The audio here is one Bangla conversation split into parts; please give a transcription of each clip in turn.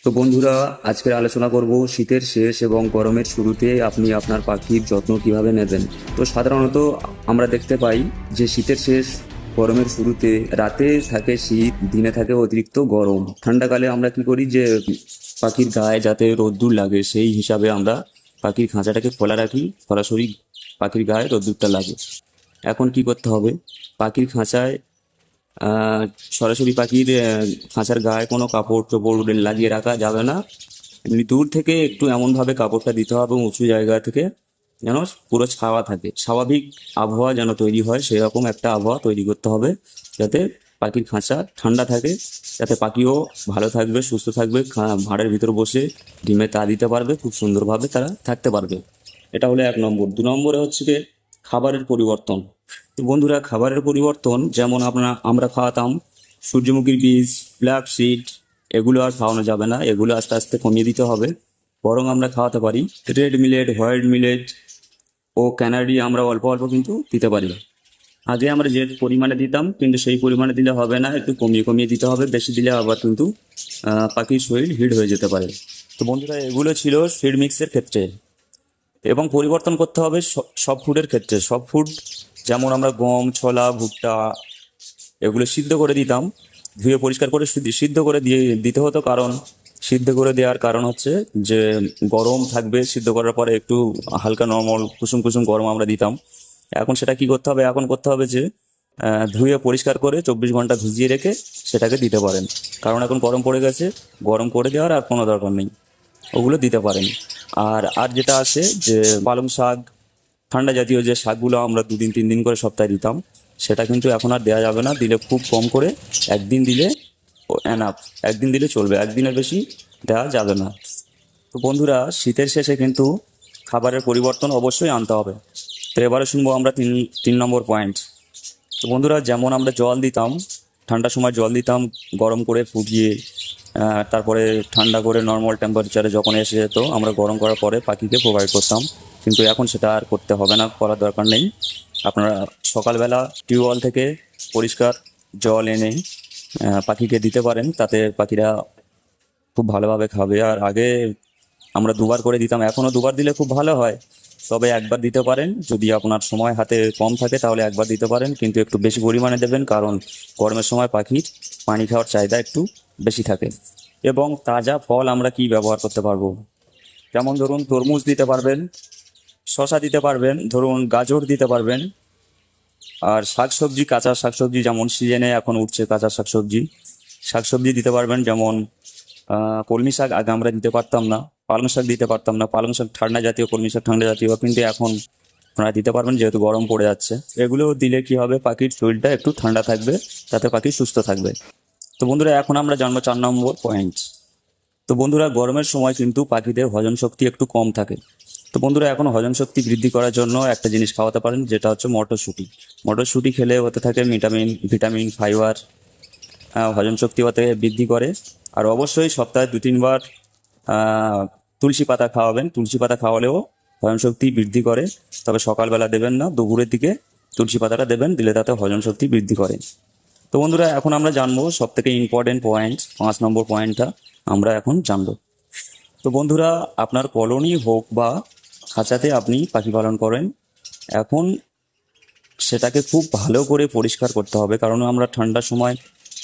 তো বন্ধুরা, আজকের আলোচনা করব শীতের শেষ এবং গরমের শুরুতে আপনি আপনার পাখির যত্ন কিভাবে নেবেন। তো সাধারণত আমরা দেখতে পাই যে শীতের শেষ গরমের শুরুতে রাতে থাকে শীত, দিনে থাকে অতিরিক্ত গরম। ঠান্ডাকালে আমরা কি করি যে পাখির গায়ে যাতে রোদ্দুর লাগে সেই হিসাবে আমরা পাখির খাঁচাটাকে খোলা রাখি, সরাসরি পাখির গায়ে রোদ্দুরটা লাগে। এখন কি করতে হবে, পাখির খাঁচায় আহ, সরাসরি পাখির খাঁচার গায়ে কোনো কাপড় চোপড় লাগিয়ে রাখা যাবে না। এমনি দূর থেকে একটু এমনভাবে কাপড়টা দিতে হবে উঁচু জায়গা থেকে, যেন পুরো ছাওয়া থাকে, স্বাভাবিক আবহাওয়া যেন তৈরি হয় সেরকম একটা আবহাওয়া তৈরি করতে হবে, যাতে পাখির খাঁচা ঠান্ডা থাকে, যাতে পাখিও ভালো থাকবে, সুস্থ থাকবে, ভাঁড়ের ভিতর বসে ডিমে তা দিতে পারবে, খুব সুন্দরভাবে তারা থাকতে পারবে। এটা হলো 1 নম্বর। 2 নম্বরে হচ্ছে গিয়ে খাবারের পরিবর্তন। তো বন্ধুরা, খাবারের পরিবর্তন যেমন আমরা খাওয়াতাম সূর্যমুখীর বীজ, ব্ল্যাক সিড, এগুলো আর খাওয়ানো যাবে না, এগুলো আস্তে আস্তে কমিয়ে দিতে হবে। বরং আমরা খাওয়াতে পারি রেড মিলেট, হোয়াইট মিলেট ও ক্যানারি, আমরা অল্প অল্প কিন্তু দিতে পারি। আগে আমরা যে পরিমাণে দিতাম কিন্তু সেই পরিমাণে দিলে হবে না, একটু কমিয়ে কমিয়ে দিতে হবে। বেশি দিলে আবার কিন্তু পাখির শরীর হিট হয়ে যেতে পারে। তো বন্ধুরা, এগুলো ছিল ফিড মিক্সের ক্ষেত্রে। এবং পরিবর্তন করতে হবে সব ফুডের ক্ষেত্রে। সব ফুড যেমন আমরা গম, ছোলা, ভুট্টা এগুলো সিদ্ধ করে দিতাম, ধুয়ে পরিষ্কার করে সিদ্ধ করে দিয়ে দিতে হতো। কারণ সিদ্ধ করে দেওয়ার কারণ হচ্ছে যে গরম থাকবে, সিদ্ধ করার পরে একটু হালকা নর্মাল কুসুম কুসুম গরম আমরা দিতাম। এখন সেটা কি করতে হবে, এখন করতে হবে যে ধুয়ে পরিষ্কার করে 24 ঘন্টা ভিজিয়ে রেখে সেটাকে দিতে পারেন। কারণ এখন গরম পড়ে গেছে, গরম করে দেওয়ার আর কোনো দরকার নেই, ওগুলো দিতে পারেন। আর আর যেটা আছে যে পালং শাক, ঠান্ডা জাতীয় যে শাকগুলো আমরা 2 দিন 3 দিন করে সপ্তাহে দিতাম, সেটা কিন্তু এখন আর দেওয়া যাবে না। দিলে খুব কম করে, একদিন দিলে এনাফ, একদিন দিলে চলবে, একদিনের বেশি দেওয়া যাবে না। তো বন্ধুরা, শীতের শেষে কিন্তু খাবারের পরিবর্তন অবশ্যই আনতে হবে। তো এবারে শুনবো আমরা 3 নম্বর পয়েন্ট। তো বন্ধুরা, যেমন আমরা জল দিতাম, ঠান্ডার সময় জল দিতাম গরম করে ফুটিয়ে, তারপরে ঠান্ডা করে নর্মাল টেম্পারেচারে যখন এসে যেত আমরা গরম করার পরে পাখিকে প্রোভাইড করতাম। কিন্তু এখন সেটা আর করতে হবে না, করার দরকার নেই। আপনারা সকালবেলা টিউবওয়েল থেকে পরিষ্কার জল এনে পাখিকে দিতে পারেন, তাতে পাখিরা খুব ভালোভাবে খাবে। আর আগে আমরা 2বার করে দিতাম, এখনও 2বার দিলে খুব ভালো হয়। তবে 1বার দিতে পারেন, যদি আপনার সময় হাতে কম থাকে তাহলে 1বার দিতে পারেন, কিন্তু একটু বেশি পরিমাণে দেবেন, কারণ গরমের সময় পাখির পানি খাওয়ার চাহিদা একটু বেশি থাকে। এবং তাজা ফল আমরা কি ব্যবহার করতে পারবো, যেমন ধরুন তরমুজ দিতে পারবেন, শশা দিতে পারবেন, ধরুন গাজর দিতে পারবেন। আর শাকসবজি, কাঁচা শাকসবজি যেমন সিজনে এখন উঠছে কাঁচা শাকসবজি, শাকসবজি দিতে পারবেন। যেমন কলমি শাক আগে আমরা দিতে পারতাম না, পালং শাক দিতে পারতাম না। পালং শাক ঠান্ডা জাতীয়, কলমি শাক ঠান্ডা জাতীয়, কিন্তু এখন আপনারা দিতে পারবেন যেহেতু গরম পড়ে যাচ্ছে। এগুলো দিলে কি হবে, পাখির শরীরটা একটু ঠান্ডা থাকবে, তাতে পাখি সুস্থ থাকবে। তো বন্ধুরা, এখন আমরা জানবো 4 নম্বর পয়েন্ট। তো বন্ধুরা, গরমের সময় কিন্তু পাখিদের হজম শক্তি একটু কম থাকে। তো বন্ধুরা, এখন হজম শক্তি বৃদ্ধি করার জন্য একটা জিনিস খাওয়াতে পারেন, যেটা হচ্ছে মটরশুঁটি। মটরশুঁটি খেলে হতে থাকে ভিটামিন, ফাইবার, হজম শক্তি হতে বৃদ্ধি করে। আর অবশ্যই সপ্তাহে 2-3 বার তুলসী পাতা খাওয়াবেন। তুলসী পাতা খাওয়ালেও হজম শক্তি বৃদ্ধি করে, তবে সকালবেলা দেবেন না, দুপুরের দিকে তুলসী পাতাটা দেবেন, দিলে তাতে হজম শক্তি বৃদ্ধি করে। তো বন্ধুরা, এখন আমরা জানবো সব থেকে ইম্পর্টেন্ট পয়েন্ট, 5 নম্বর পয়েন্টটা আমরা এখন জানবো। তো বন্ধুরা, আপনার কলোনি হোক বা খাঁচাতে আপনি পাখি পালন করেন, এখন সেটাকে খুব ভালো করে পরিষ্কার করতে হবে। কারণ আমরা ঠান্ডার সময়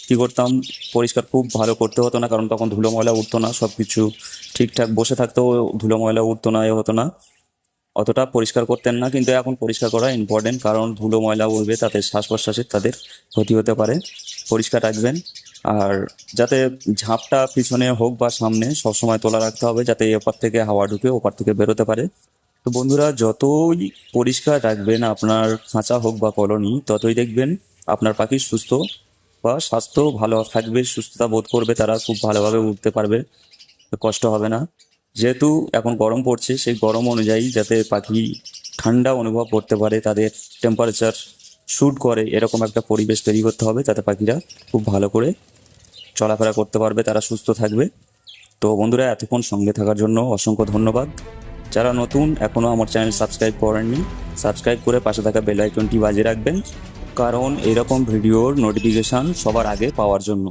কী করতাম, পরিষ্কার খুব ভালো করতে হতো না, কারণ তখন ধুলো ময়লা উঠতো না, সব কিছু ঠিকঠাক বসে থাকতো, ধুলো ময়লা উঠতো না, হতো না, অতটা পরিষ্কার করতেন না। কিন্তু এখন পরিষ্কার করা ইম্পর্টেন্ট, কারণ ধুলো ময়লা উঠবে, তাতে শ্বাস প্রশ্বাসের তাদের ক্ষতি হতে পারে। পরিষ্কার রাখবেন। আর যাতে ঝাঁপটা পিছনে হোক বা সামনে সবসময় তোলা রাখতে হবে, যাতে এপার থেকে হাওয়া ঢুকে ওপার থেকে বেরোতে পারে। তো বন্ধুরা, যতই পরিষ্কার রাখবেন আপনার খাঁচা হোক বা কলোনি, ততই দেখবেন আপনার পাখি সুস্থ বা স্বাস্থ্য ভালো থাকবে, সুস্থতা বোধ করবে, তারা খুব ভালোভাবে উঠতে পারবে, কষ্ট হবে না। যেহেতু এখন গরম পড়ছে, সেই গরম অনুযায়ী যাতে পাখি ঠান্ডা অনুভব করতে পারে, তাদের টেম্পারেচার শ্যুট করে এরকম একটা পরিবেশ তৈরি করতে হবে, যাতে পাখিরা খুব ভালো করে চলাফেরা করতে পারবে, তারা সুস্থ থাকবে। তো বন্ধুরা, এতক্ষণ সঙ্গে থাকার জন্য অসংখ্য ধন্যবাদ। যারা নতুন এখনও আমার চ্যানেল সাবস্ক্রাইব করেননি, সাবস্ক্রাইব করে পাশে থাকা বেল আইকনটি বাজিয়ে রাখবেন, কারণ এরকম ভিডিওর নোটিফিকেশান সবার আগে পাওয়ার জন্য।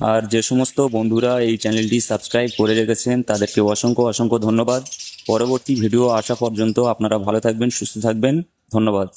আর যে সমস্ত বন্ধুরা এই চ্যানেলটি সাবস্ক্রাইব করে রেখেছেন তাদেরকে অসংখ্য অসংখ্য ধন্যবাদ। পরবর্তী ভিডিও আসা পর্যন্ত আপনারা ভালো থাকবেন, সুস্থ থাকবেন। ধন্যবাদ।